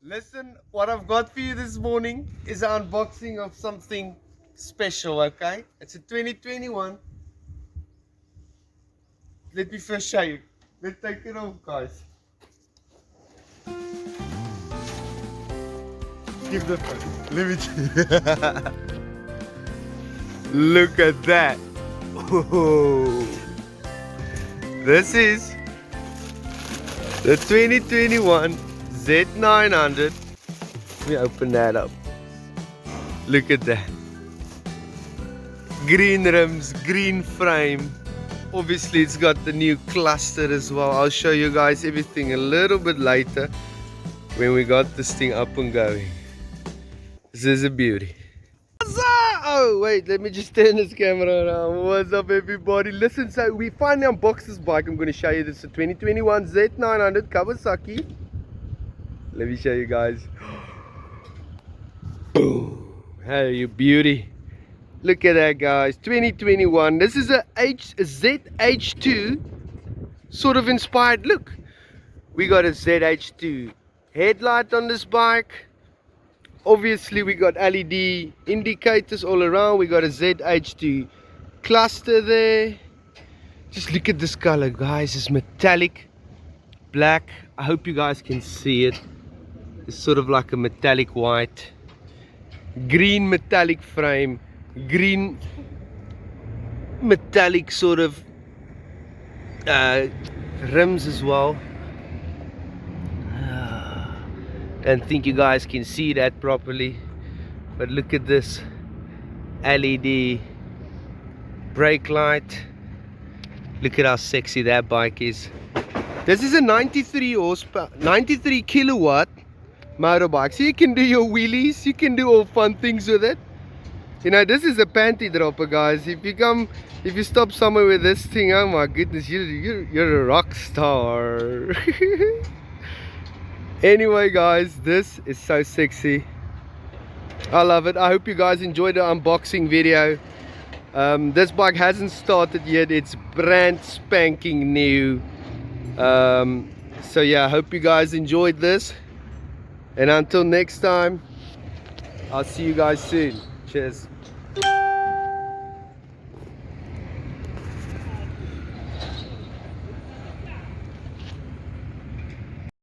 Listen, what I've got for you this morning is an unboxing of something special, okay? It's a 2021. Let me first show you. Let's take it off, guys. Give the phone. Let me Look at that. Oh. This is the 2021 Z900. Let me open that up. Look at that. Green rims, green frame. Obviously it's got the new cluster as well. I'll show you guys everything a little bit later when we got this thing up and going. This is a beauty. Oh wait, let me just turn this camera around. What's up everybody? Listen, so we finally unboxed this bike. I'm going to show you this, a 2021 Z900 Kawasaki. Let me show you guys. Boom. Hey, you beauty. Look at that, guys. 2021. This is a ZH2 sort of inspired look. We got a ZH2 headlight on this bike. Obviously we got LED indicators all around. We got a ZH2 cluster there. Just look at this color, guys. It's metallic black. I hope you guys can see it. It's sort of like a metallic white. Green metallic frame. Green metallic sort of rims as well. Don't think you guys can see that properly, but look at this LED brake light. Look at how sexy that bike is. This is a 93 horsepower 93 kilowatt motorbike, so you can do your wheelies, you can do all fun things with it. You know, this is a panty dropper, guys. If you stop somewhere with this thing, oh my goodness, you're a rock star. Anyway, guys, this is so sexy. I love it. I hope you guys enjoyed the unboxing video. This bike hasn't started yet. It's brand spanking new. So yeah, I hope you guys enjoyed this. And until next time, I'll see you guys soon. Cheers.